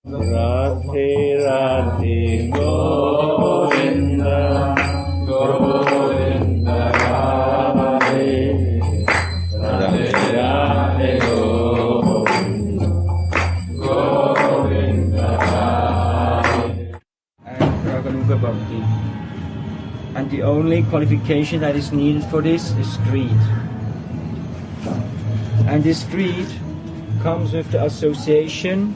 Radhe Radhe Govinda Govinda Radhe Radhe Radhe Govinda Govinda Radhe. And Raganuga Bhakti. And the only qualification that is needed for this is greed. And this greed comes with the association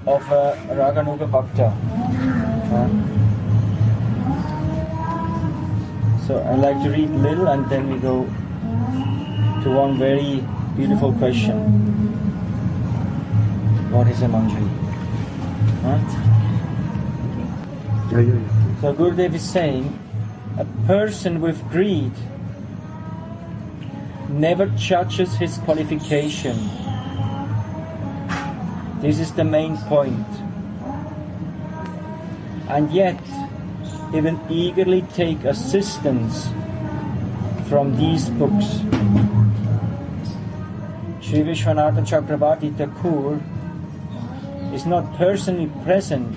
of a Raganuga Bhakta. So I like to read a little and then we go to one very beautiful question. What is a manjari? So Gurudev is saying, a person with greed never judges his qualification. This is the main point. And yet, he will eagerly take assistance from these books. Sri Vishwanatha Chakravarti Thakur is not personally present,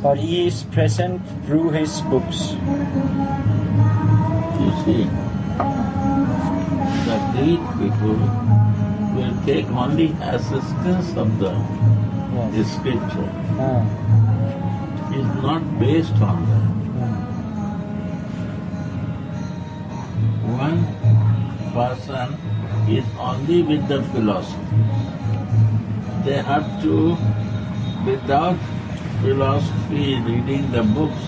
but he is present through his books. You see, the great people will take only assistance of the scripture. It's not based on that. One person is only with the philosophy. They have to, without philosophy, reading the books,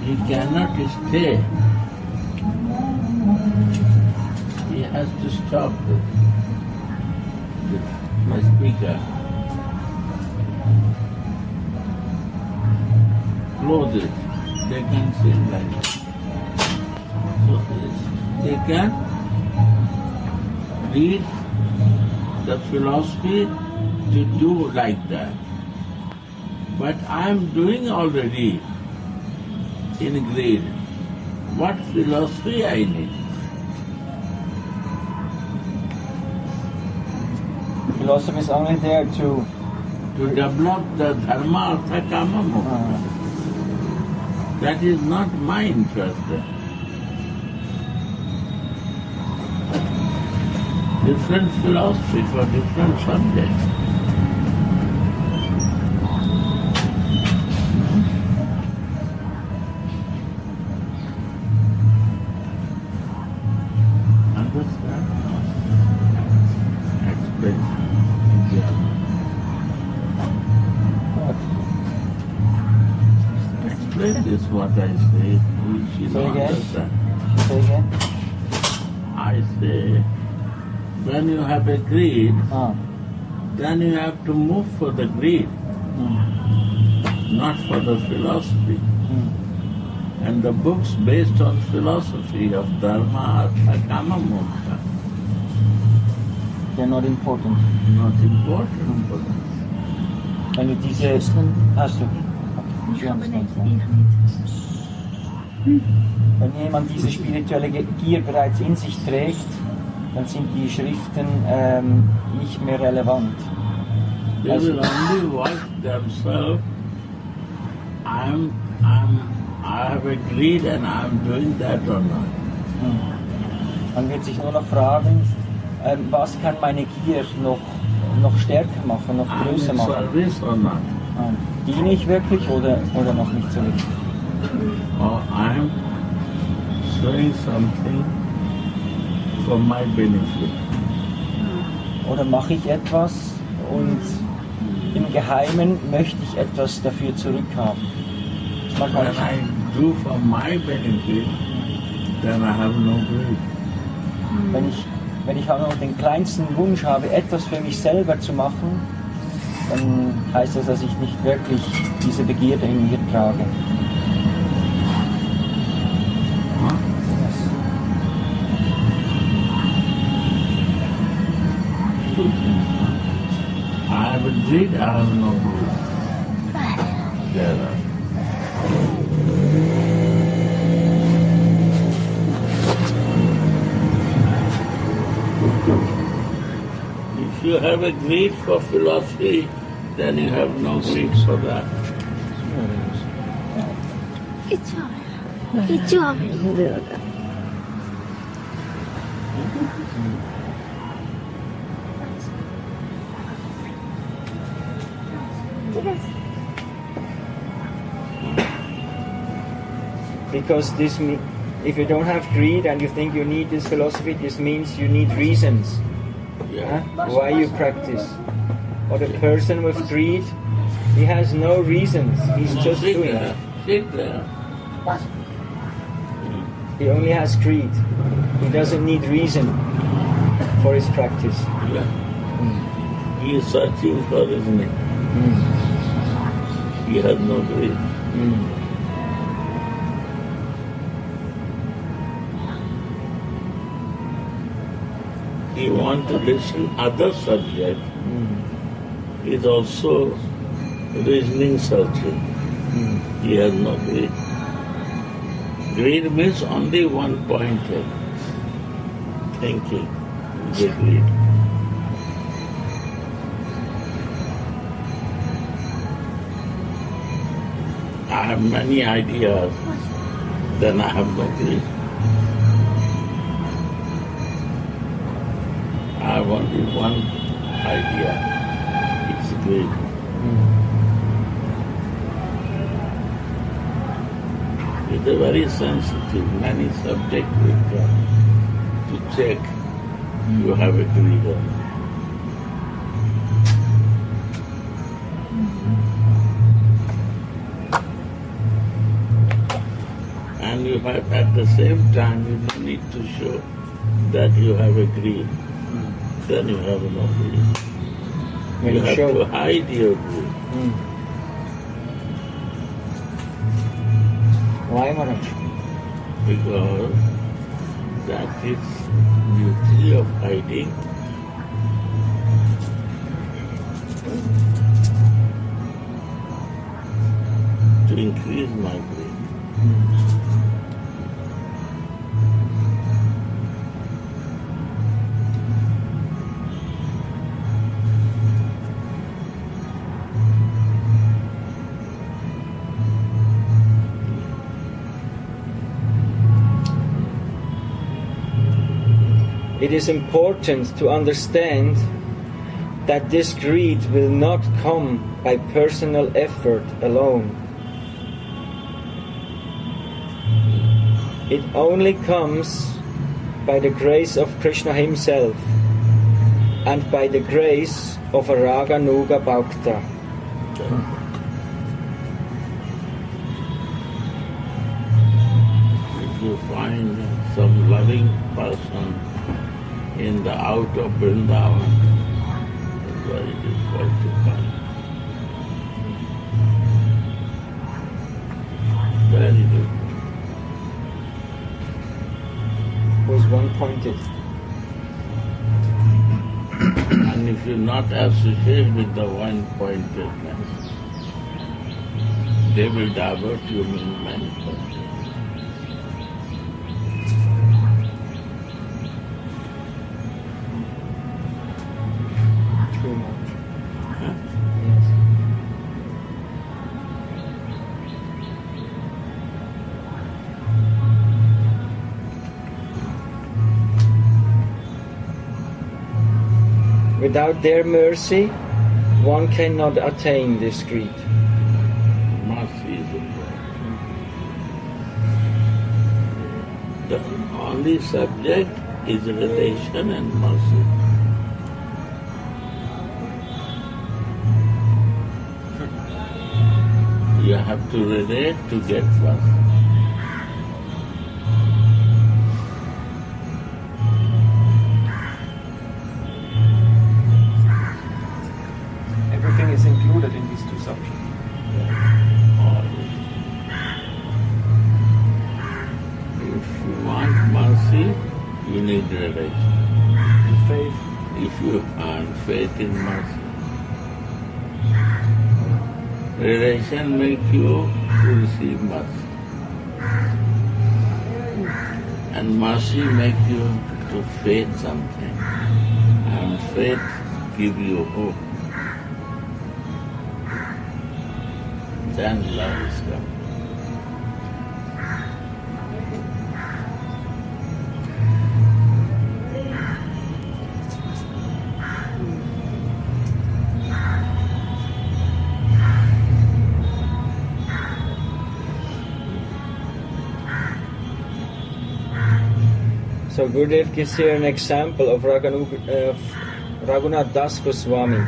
he cannot stay. He has to stop the speaker. Close it. They can sing like that. So they can read the philosophy to do like that. But I am doing already in grade. What philosophy I need? Philosophy is only there to develop the dharma, artha, kama, moksha. That is not my interest. Different philosophy for different subjects. Understand? Explain. Explain this what I say. She Say again. understand. Say again. I say, when you have a greed, then you have to move for the greed, not for the philosophy. And the books based on philosophy of dharma, artha, kama, moksha, They're not important. not important for them. Wenn du diese hast du. Wenn jemand diese spirituelle Gier bereits in sich trägt, dann sind die Schriften nicht mehr relevant. They will only watch themselves. I have a greed and I am doing that or not. Man wird sich nur noch fragen, was kann meine Gier noch stärker machen, noch I am größer in machen. service or not. Diene ich wirklich oder noch nicht so richtig? Or I am doing something for my benefit. Oder mache ich etwas und im Geheimen möchte ich etwas dafür zurückhaben? Das When macht man I do for my benefit, then I have no greed. Wenn ich auch noch den kleinsten Wunsch habe, etwas für mich selber zu machen, dann heißt das, dass ich nicht wirklich diese Begierde in mir trage. I have a greed, I have no greed. There are. If you have a greed for philosophy, then you have no greed for that. Because if you don't have greed and you think you need this philosophy, this means you need reasons. Yeah. Why you practice. Or the person with greed, he has no reasons. He's just Sit doing there. it. Sit there. He only has greed. He doesn't need reason for his practice. Yeah. He is searching for his name. He has no greed. He wants to listen other subject. He is also reasoning searching. He has no greed. Greed means only one pointed thinking. The greed. I have many ideas, then I have no greed. I have only one idea. It's greed. It's a very sensitive, many subjects will come to check you have a greed or not. And you have, at the same time, you don't need to show that you have a greed. Then you have no greed. When You you have show. to hide your greed. Why, Maharaj? Because that is beauty of hiding. To increase my greed. It is important to understand that this greed will not come by personal effort alone. It only comes by the grace of Krishna himself and by the grace of a Raganuga Bhakta. If you find some loving person in the out of Vrindavan, it's very difficult to find. Very difficult. Was one-pointed. And if you not associate with the one-pointedness, they will divert you in many places. Too much. Huh? Yes. Without their mercy, one cannot attain this greed. Mercy is important. The only subject is relation and mercy. You have to relate to get mercy. Everything is included in these two subjects. If you want mercy, you need relation. Faith. If you have faith in mercy, relation makes you to receive mercy. And mercy makes you to faith something. And faith give you hope. Then love is come. So Gurudev gives here an example of Raghunath Das Goswami.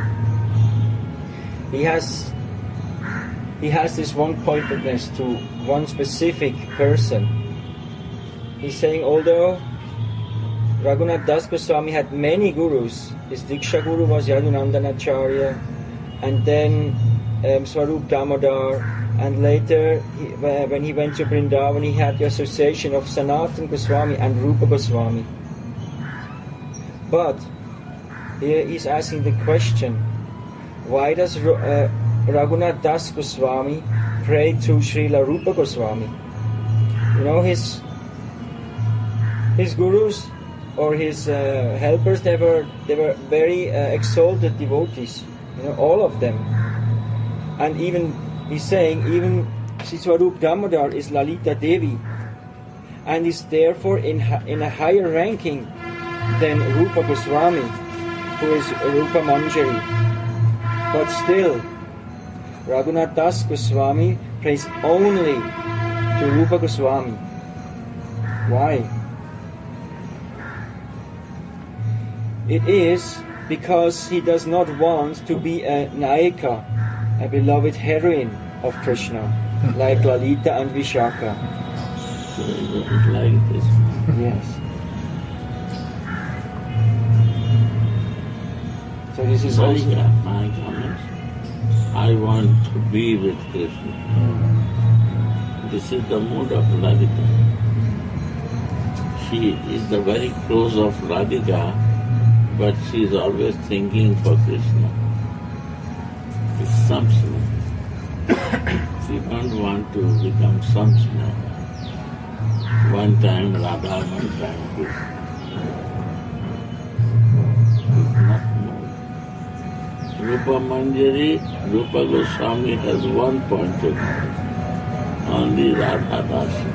He has this one-pointedness to one specific person. He's saying, although Raghunath Das Goswami had many gurus, his Diksha Guru was Yadunandanacharya, and then Swarup Damodar, and later when he went to Vrindavan, he had the association of Sanatana Goswami and Rupa Goswami. But here he's asking the question, why does Raghunath Das Goswami pray to Srila Rupa Goswami? You know, his gurus or his helpers, they were very exalted devotees, you know, all of them. And even he's saying, even Swarup Damodar is Lalita Devi, and is therefore in a higher ranking than Rupa Goswami, who is Rupa Manjari. But still, Raghunath Das Goswami prays only to Rupa Goswami. Why? It is because he does not want to be a Nayika, a beloved heroine of Krishna, like Lalita and Vishaka. So you don't like this? Yes. So this is also... my comments. I want to be with Krishna. This is the mood of Radhika. She is the very close of Radhika, but she is always thinking for Krishna. It's Samsana. She don't want to become Samsana. One time Radha, one time Krishna. It's not more. Rupa Manjari, Rupa Goswami has one point of view. Only Radha Dasa.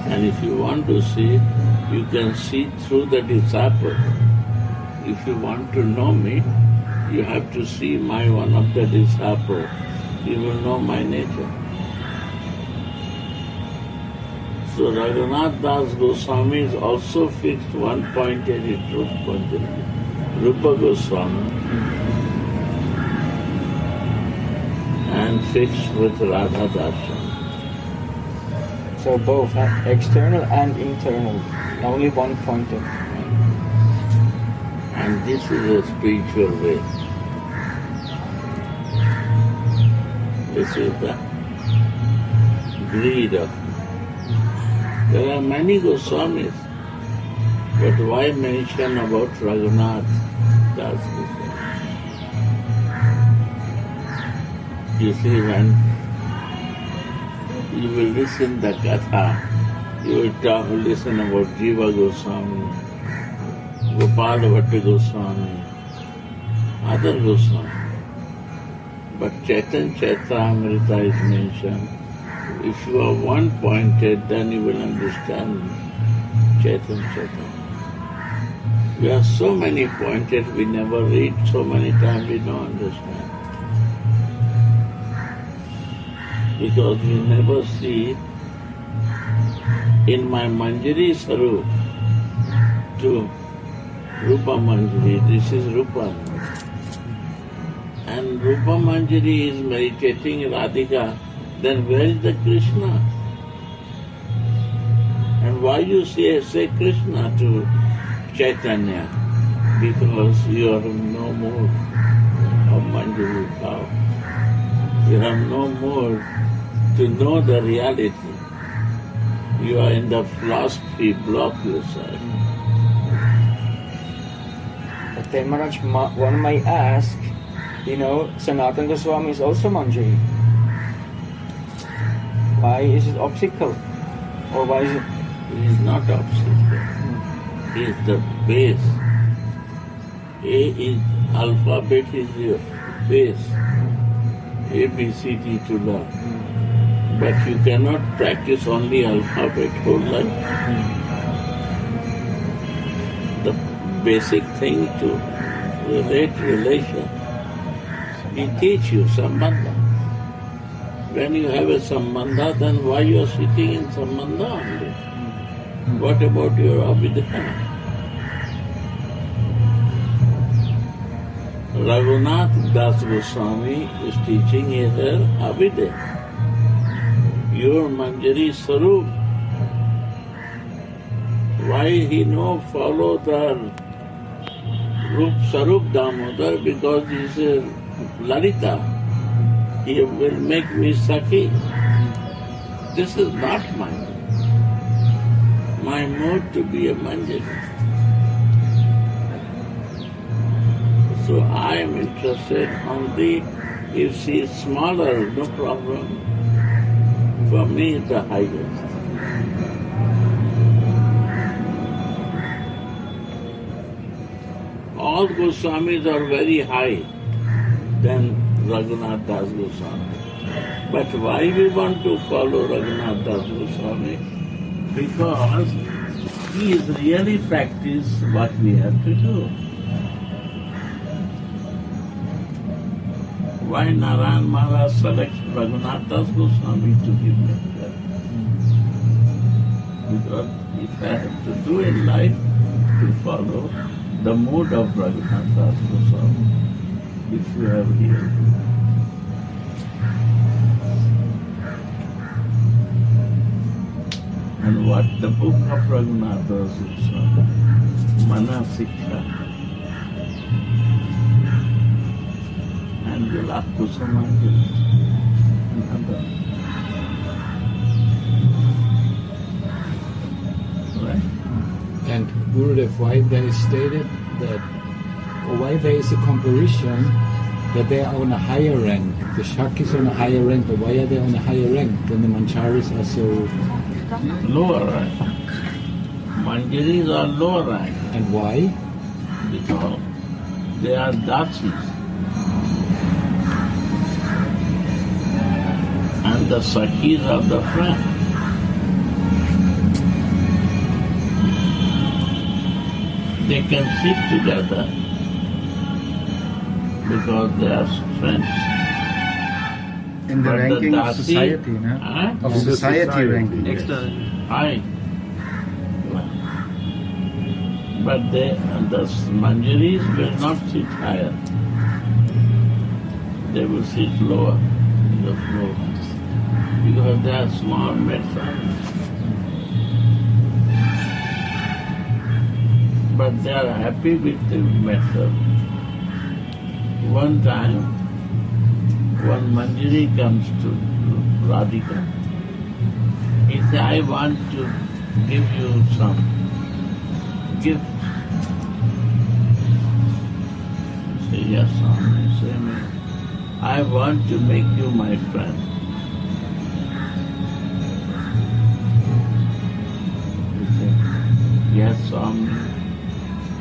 And if you want to see, you can see through the disciple. If you want to know me, you have to see one of the disciples. You will know my nature. So Raghunath Das Goswami is also fixed one pointed in Rupa Goswami and fixed with Radha Dasa. So both, external and internal, only one pointed. And this is a spiritual way. This is the greed of. There are many Goswamis, but why mention about Raghunath Das Goswami? You see, when you will listen the Katha, you will listen about Jiva Goswami, Gopal Bhatta Goswami, other Goswami. But Chaitanya Charitamrita is mentioned. If you are one-pointed, then you will understand Chaitanya Charitamrita. We are so many pointed, we never read so many times, we don't understand. Because we never see in my Manjari Sarup to Rupa Manjari, this is Rupa. And Rupa Manjari is meditating Radhika, then where is the Krishna? And why you say Krishna to Chaitanya? Because you are no more of Manjari power. You have no more to know the reality. You are in the philosophy block yourself. But then Maharaj, one might ask, you know, Sanatana Goswami is also Manjari. Why is it obstacle? Or why is it? He is not obstacle. He is the base. A is alphabet is your base. A, B, C, D to learn. But you cannot practice only alphabet whole life. The basic thing to relation, he teach you sambandha. When you have a sambandha, then why you are sitting in sambandha only? What about your abhidhana? Raghunath Das Goswami is teaching here abhidhana. Your Manjari Sarup. Why he no follow the Rup Sarup Damodar? Because he is a Lalita. He will make me Sakhi. This is not mine. My mood to be a Manjari. So I am interested only if she is smaller, no problem. For me, it's the highest. All Goswamis are very high than Raghunath Das Goswami. But why we want to follow Raghunath Das Goswami? Because he is really practice what we have to do. Why Narayan Maharaj selects Raghunath Das Goswami to give lecture? Because if I have to do in life, to follow the mood of Raghunath Das Goswami, which you have here. And what the book of Raghunath Das Goswami, Mana Siksha, and the Lakusamanja, and other. Right? And Gurudev, why there is stated that, or why there is a comparison that they are on a higher rank. The Shakis on a higher rank, but why are they on a higher rank when the Mancharis are so lower rank? Manjaris are lower rank. And why? Because they are dasis. And the Sakhis are the friends. They can sit together because they are friends. In the But ranking the of Dasi- society, no? Huh? Of society ranking. High. But the Manjaris will not sit higher. They will sit lower in the floor because they are small medicine. But they are happy with the method. One time, one Manjari comes to Radhika. He said, I want to give you some gift. He said, yes, Swami. He said, I want to make you my friend. He said, yes, Swami.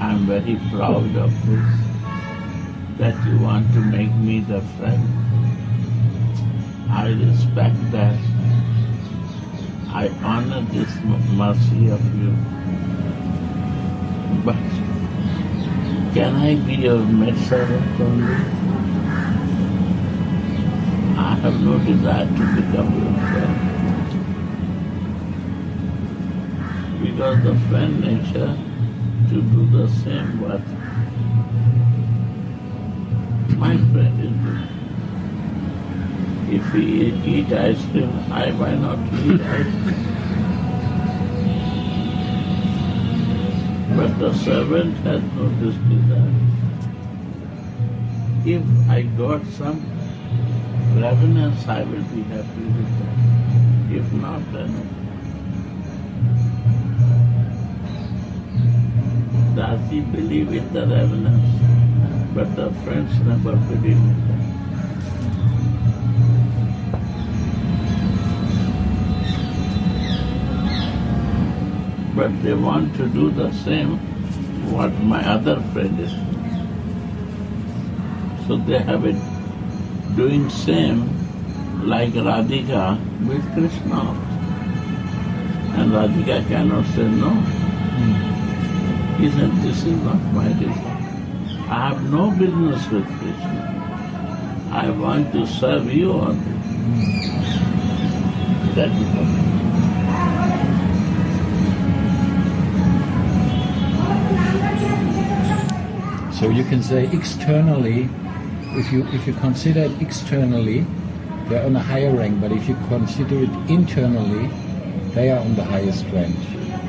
I am very proud of this, that you want to make me the friend. I respect that. I honor this mercy of you. But can I be your maidservant only? I have no desire to become your friend. Because the friend nature to do the same what my friend is doing. If he eat ice cream, why not eat ice cream? But the servant has no this desire. If I got some revenance, I will be happy with that. If not, then Dasi believe in the revenance, but the friends never believe in that. But they want to do the same what my other friend is doing. So they have it doing same like Radhika with Krishna. And Radhika cannot say no. He said, this is not my desire. I have no business with Krishna. I want to serve you only. That is all. So you can say externally, if you consider it externally, they're on a higher rank, but if you consider it internally, they are on the highest rank,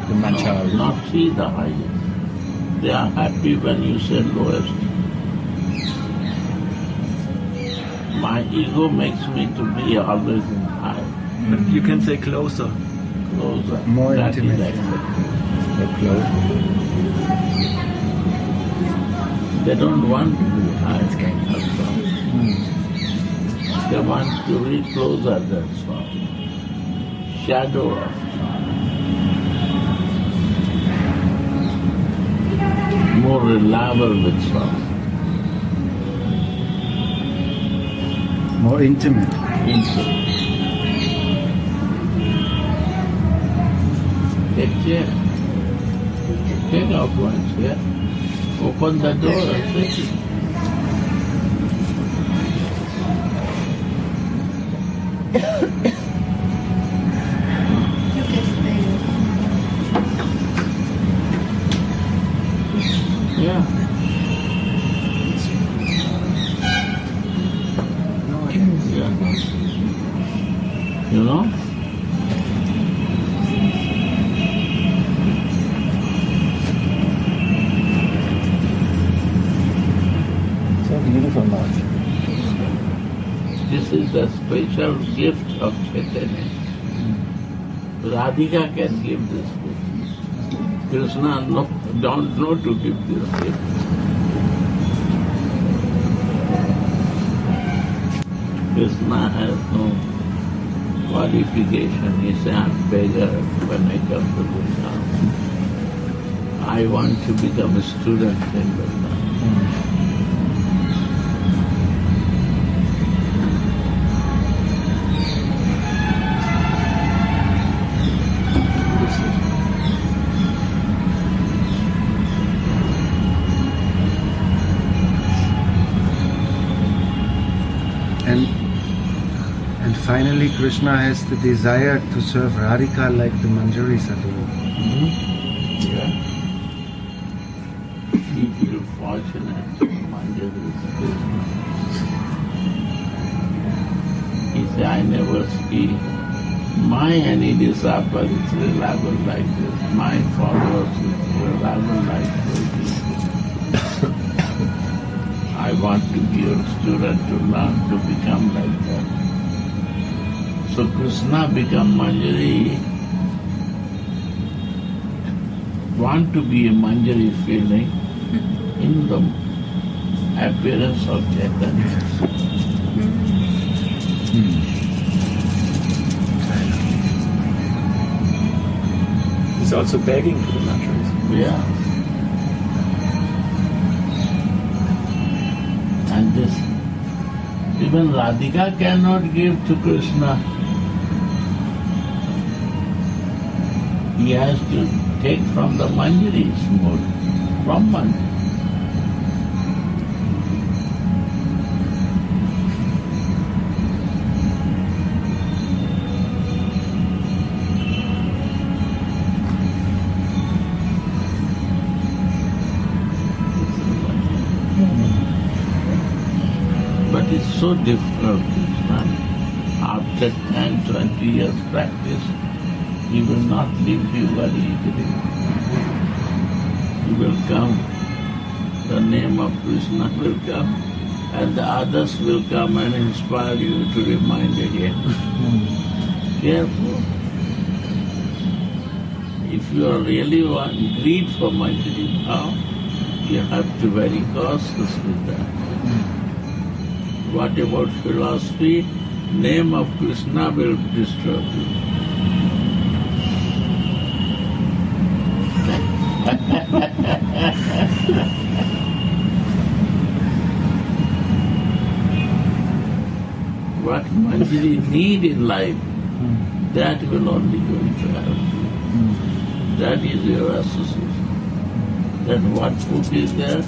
the Manchari. No, not see the highest. They are happy when you say lowest. My ego makes me to be always in high, But you can say closer. closer. More That is intimate. accepted. They're close. They don't want to be high. That's all. They want to be closer, that's all. Shadow of more reliable with soul. More intimate. Take care. Take out once, yeah? Open the door and take it. Yeah. You know? So beautiful, Lord. This is the special gift of Chaitanya. Radhika can give this gift. Krishna don't know to give this gift. Krishna has no qualification. He says, I'm beggar when I come to Vrindavan. I want to become a student in Vrindavan. And finally Krishna has the desire to serve Radhika like the Manjari Sadhu. Yeah. You feel fortunate to Manjari is Krishna. He said, I never see my any disciple is reliable like this. My followers is reliable like this. I want to be a student to learn to become like that. So Krishna become Manjari, want to be a Manjari feeling in the appearance of Chaitanya. He's also begging for the Manjaris. Yeah. And this, even Radhika cannot give to Krishna. He has to take from the Manjari's mood, from Manjari. But it's so difficult, Krishna. After 10, 20 years practice, he will not leave you very easily. He will come, the name of Krishna will come, and the others will come and inspire you to remind again. Careful. If you are really greed for Manjari now, you have to be very cautious with that. What about philosophy? Name of Krishna will disturb you. what Manjari need in life, that will only going to help. That is your association. Then what food is there,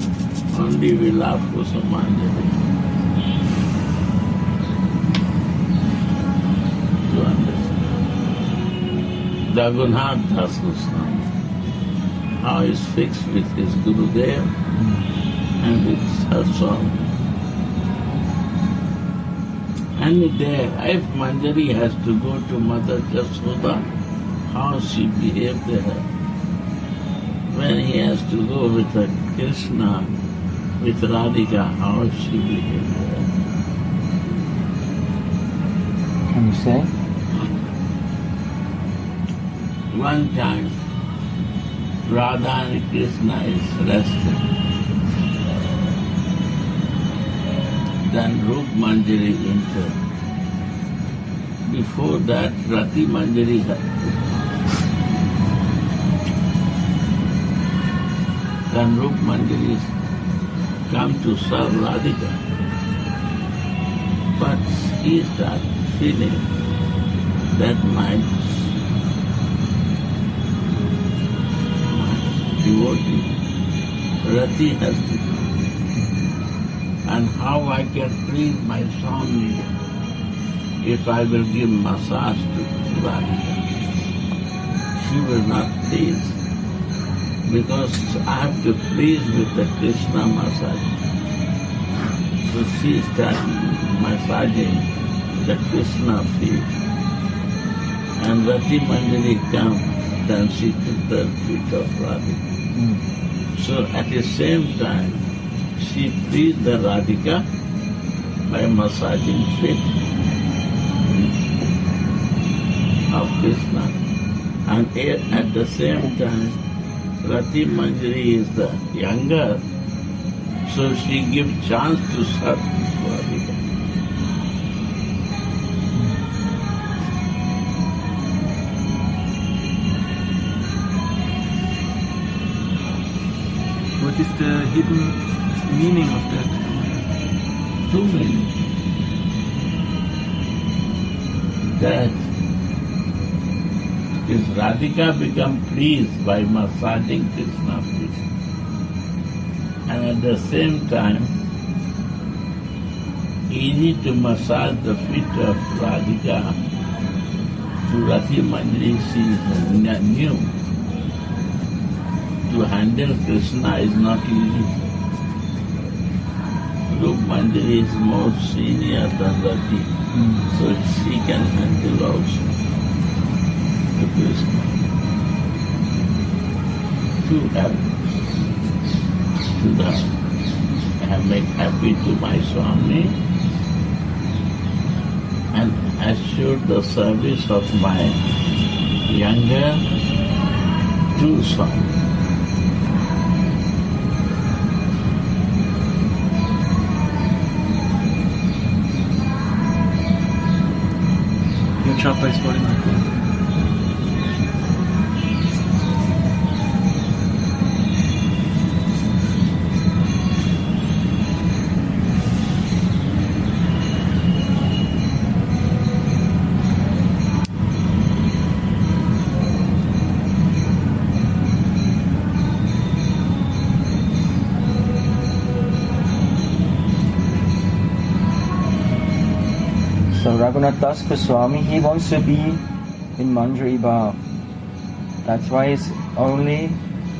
only will ask for some Manjari. To understand. Raghunath Das Goswami, how he is fixed with his Gurudev and with Saraswami. And there, if Manjari has to go to Mother Jasoda, how she behaved there. When he has to go with Krishna, with Radhika, how she behaved there. Can you say? One time, Radha and Krishna is resting. Then Rup Manjari entered. Before that, Rati Manjari had then Rup Manjari come to serve Radhika. But he started feeling that my devotee, Rati has to come. And how I can please my Swami if I will give massage to Radhika. She will not please, because I have to please with the Krishna massage. So she started massaging the Krishna feet. And Rati Manjari come, then she took the feet of Radhika. So at the same time, she pleased the Radhika by massaging feet of Krishna. And at the same time, Rati Manjari is the younger, so she gives chance to serve Radhika. What is the hidden meaning of that? Two meanings. That is Radhika become pleased by massaging Krishna's feet. And at the same time, easy to massage the feet of Radhika. To Rati Manjari, she is new. To handle Krishna is not easy. Rup Manjari is more senior than Rati, so she can handle also the Krishna. To help, to the make happy to my Swami and assure the service of my younger true Swami. Your chopper is falling out. So Raghunath Das Goswami, he wants to be in Manjari Bhav. That's why he's only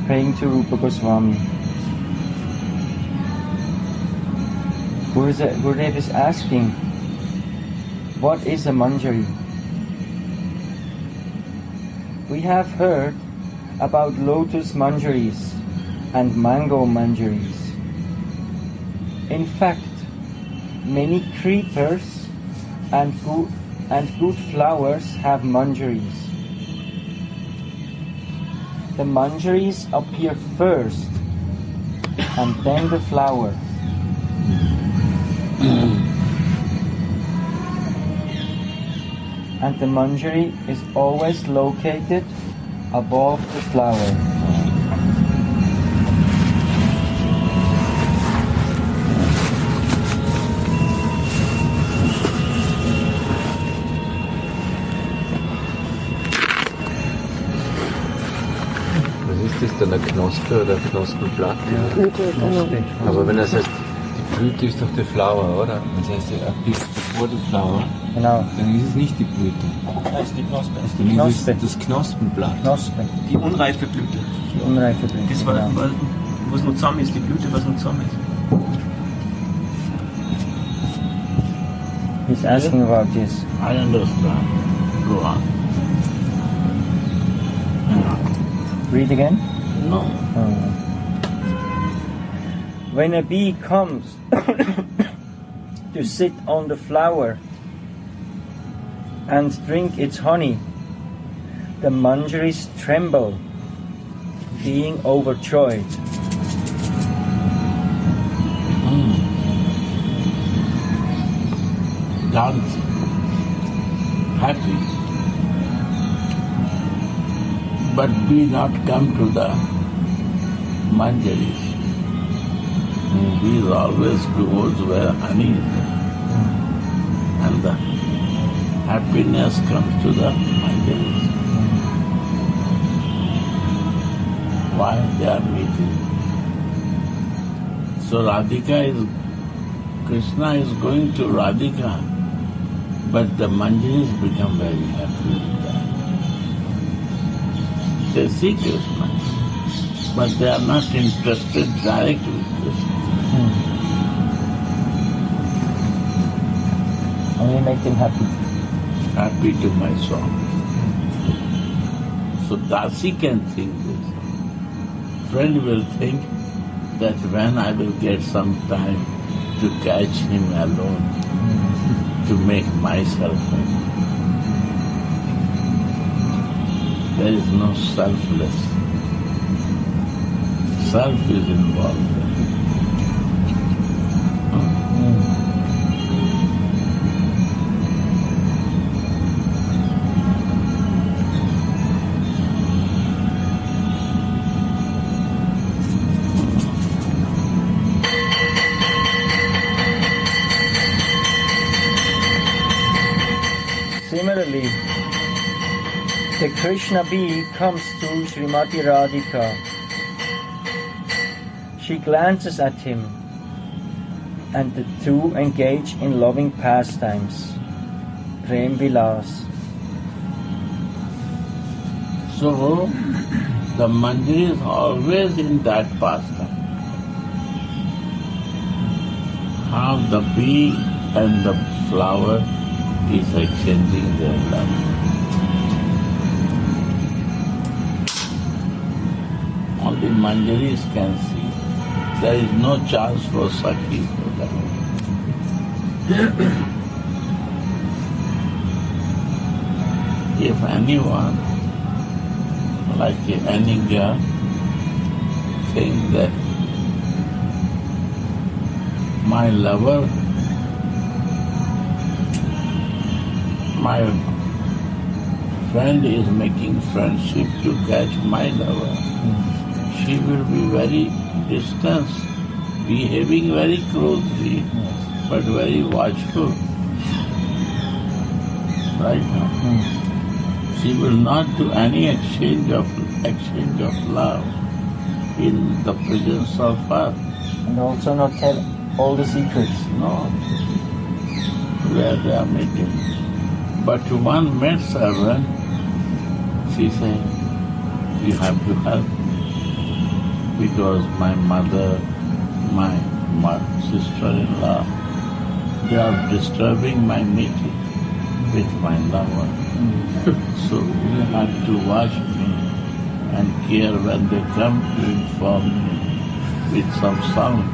praying to Rupa Goswami. Gurudev is asking, what is a Manjari? We have heard about lotus Manjaris and mango Manjaris. In fact, many creepers and good flowers have manjaris. The manjaris appear first and then the flower. And the manjari is always located above the flower. dann eine Knospe oder ein Knospenblatt? Blüte, genau. Aber wenn das heißt, die Blüte ist doch die Flower, oder? Das heißt, before the flower, Genau. dann ist es nicht die Blüte. Das ist die Knospe. Dann ist es das Knospenblatt. Knospe, Die unreife Blüte. die unreife Blüte. Das war, genau. was noch zusammen ist, die Blüte, was noch zusammen ist. He's asking about this. I understand. Go on. Read again. No. When a bee comes to sit on the flower and drink its honey, the manjaris tremble, being overjoyed. Dance. Happy. But be not come to the manjaris. Bees always goes where honey is there. And the happiness comes to the manjaris. Why they are meeting? So Krishna is going to Radhika, but the manjaris become very happy with that. They see Krishna, but they are not interested directly with Krishna. Only make them happy. Happy to my song. So Dasi can think this. Friend will think that when I will get some time to catch him alone, to make myself happy. There is no selfless. Self is involved. Similarly, the Krishna bee comes to Srimati Radhika. She glances at him, and the two engage in loving pastimes, Prem Vilas. So, the mandir is always in that pastime. How the bee and the flower is exchanging their love. Only manjaris can see. There is no chance for Sakhi for them. If anyone, like any girl, thinks that my lover, my friend is making friendship to catch my lover, she will be very distant, behaving very closely, but very watchful. Right now. She will not do any exchange of love in the presence of her. And also not tell all the secrets. No. Where they are meeting. But to one maid servant, she said, you have to help me because my mother, my sister-in-law, they are disturbing my meeting with my lover. So you have to watch me and care when they come to inform me with some sound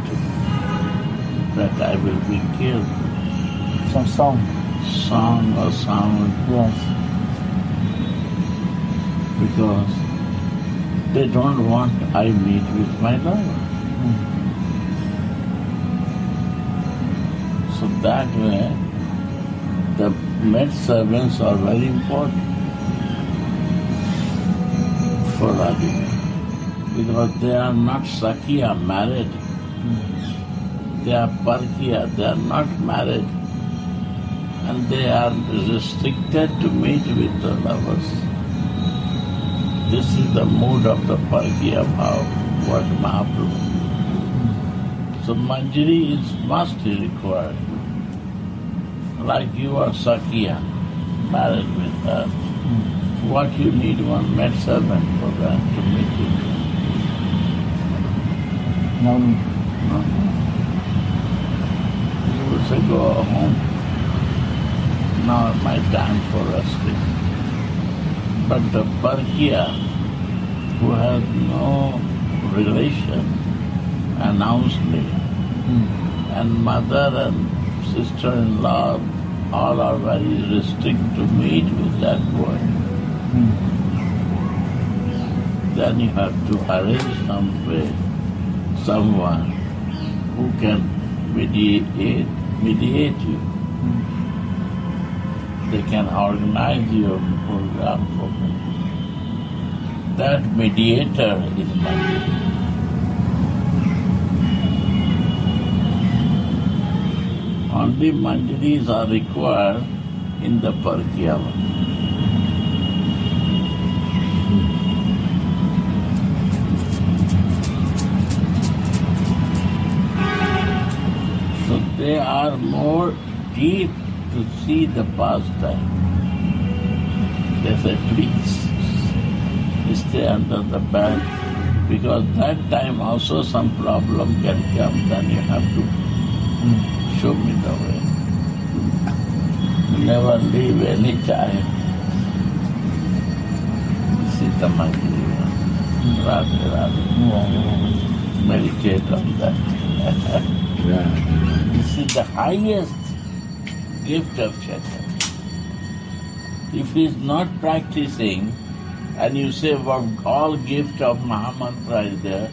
that I will be careful. Some song. Song or sound. Yes. Because they don't want I meet with my lover. So that way, the maid servants are very important for Radhika. Because they are not Sakhiya, married. They are Parkiya, they are not married. And they are restricted to meet with the lovers. This is the mood of the Parkiya Bhav, what Mahaprabhu. So Manjari is must required. Like you are Sakya, married with her. What you need one maid servant for that to meet you. No, You would say, go home. Now my time for resting. But the Parkiya, who has no relation, announced me. And mother and sister-in-law all are very strict to meet with that boy. Then you have to arrange some way, someone who can mediate you. They can organize your program for me. That mediator is Manjari. Only Manjaris are required in the Parkiya. So they are more deep to see the pastime. They say, please stay under the bed, because that time also some problem can come, then you have to show me the way. Never leave any time. This is the Manjari. Radhe, Radhe. Meditate on that. This is the highest gift of Chaitanya. If he is not practicing, and you say, well, all gift of Mahamantra is there,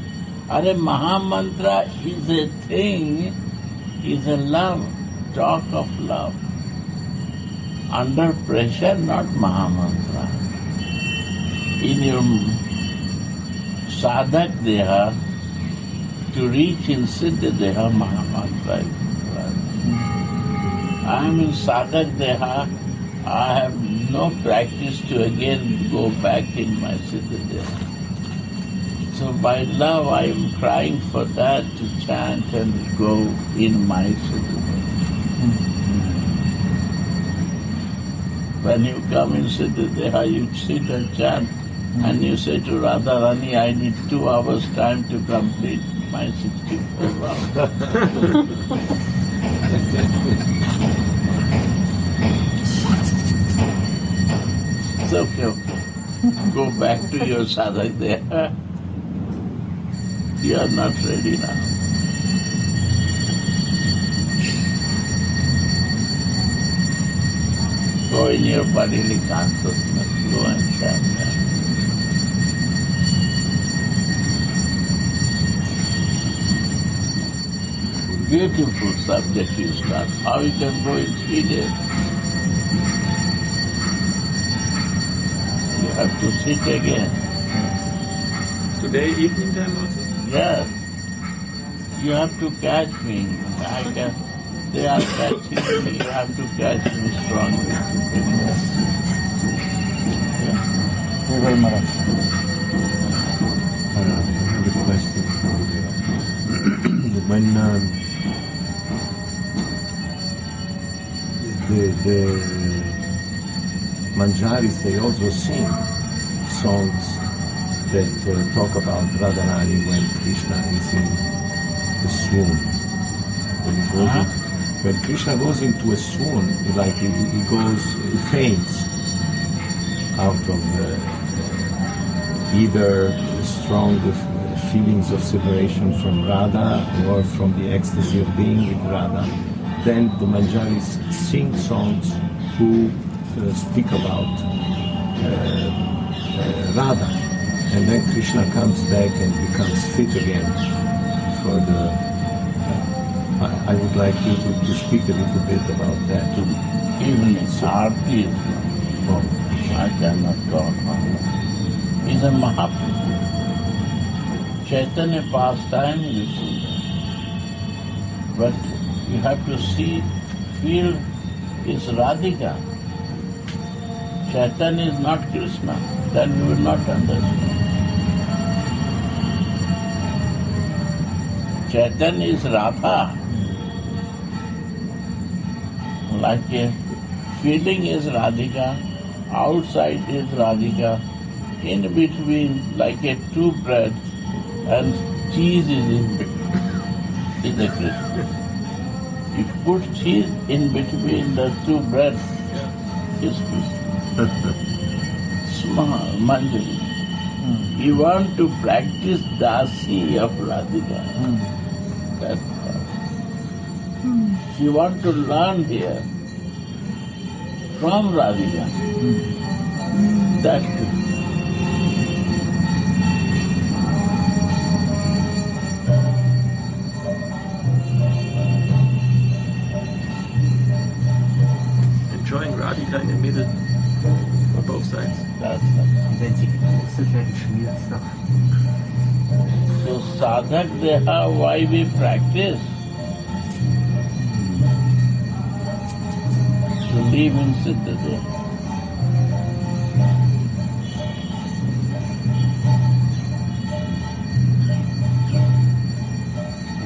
Mahamantra is a thing, is a love, talk of love. Under pressure, not Mahamantra. In your sadhak deha, to reach in siddha deha, Mahamantra is required. I am in sadhak deha, I have no practice to again go back in my siddha deha. So by love I am crying for that to chant and go in my siddha deha. When you come in siddha deha, you sit and chant, and you say to Radharani, I need 2 hours time to complete my 64 rounds. It's okay. Go back to your sadhak there. You are not ready now. Go in your bodily consciousness, go and chant that. Beautiful subject you start. How you can go in 3 days? You have to sit again. Today evening time also? Yes. You have to catch me. They are catching me. You have to catch me strongly. Thank you very much. I have a question for you. When the Manjaris, they also sing songs that talk about Radharani when Krishna is in the swoon. When Krishna goes into a swoon, like he faints out of either strong feelings of separation from Radha or from the ecstasy of being with Radha. Then the Manjaris sing songs who speak about Radha. And then Krishna comes back and becomes fit again for the... I would like you to speak a little bit about that. Even in Sarti, I cannot talk on that. He's a Mahaprabhu. Chaitanya pastime, you see that. But you have to feel is Radhika. Chaitanya is not Krishna. then you will not understand. Chaitanya is Radha. Like a feeling is Radhika, outside is Radhika, in between like a two bread and cheese is in between, is a Krishna. If you put cheese in between the two bread, is Krishna. Small, Manjari. You want to practice dasi of Radhika. That's you want to learn here from Radhika. That's good. Enjoying Radhika in the middle on both sides. That's it. Wenn sie gekostet werden, schmiert es doch. So sadhak deha, why we practice? To live in Siddha Deha.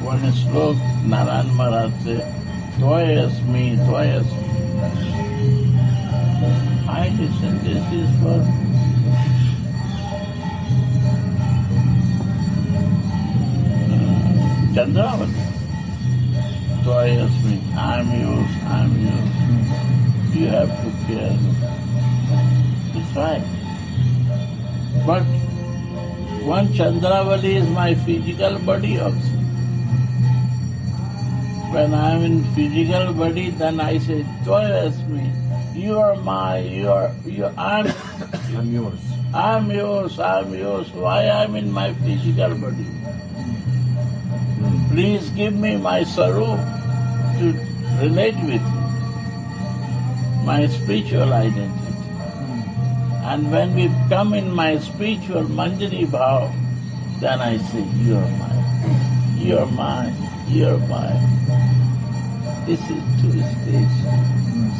One slok, Narayan Maharaj said, Tvayasmi, Tvayasmi. I listen, this is for Chandravati. Tvayasmi, I'm yours, I'm yours. You have to care. It's right. But one Chandravali is my physical body also. When I am in physical body, then I say, Tvayasmi, you are I'm yours. I'm yours, I'm yours. Why I'm in my physical body? Please give me my sarup to relate with you, my spiritual identity. And when we come in my spiritual Manjari Bhav, then I say, you are mine, you are mine, you are mine. This is two stages.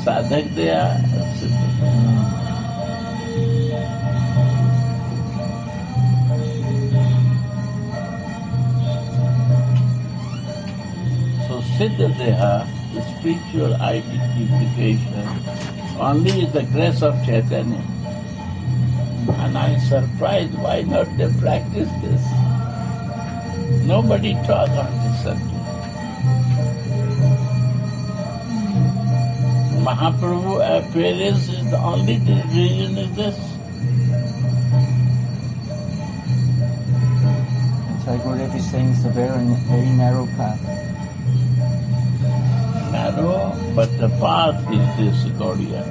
Sadhak Deha and Siddha Deha. So Siddha Deha is spiritual identification, only is the grace of Chaitanya. And I'm surprised why not they practice this. Nobody talk on this subject. Mahaprabhu appearance is the only reason is this. So Gurudev is saying it's a very narrow path. Narrow, but the path is this Gaudiya.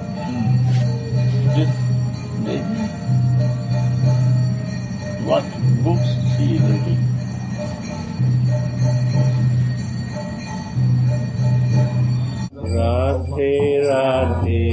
This, what books she is reading? Radhe Radhe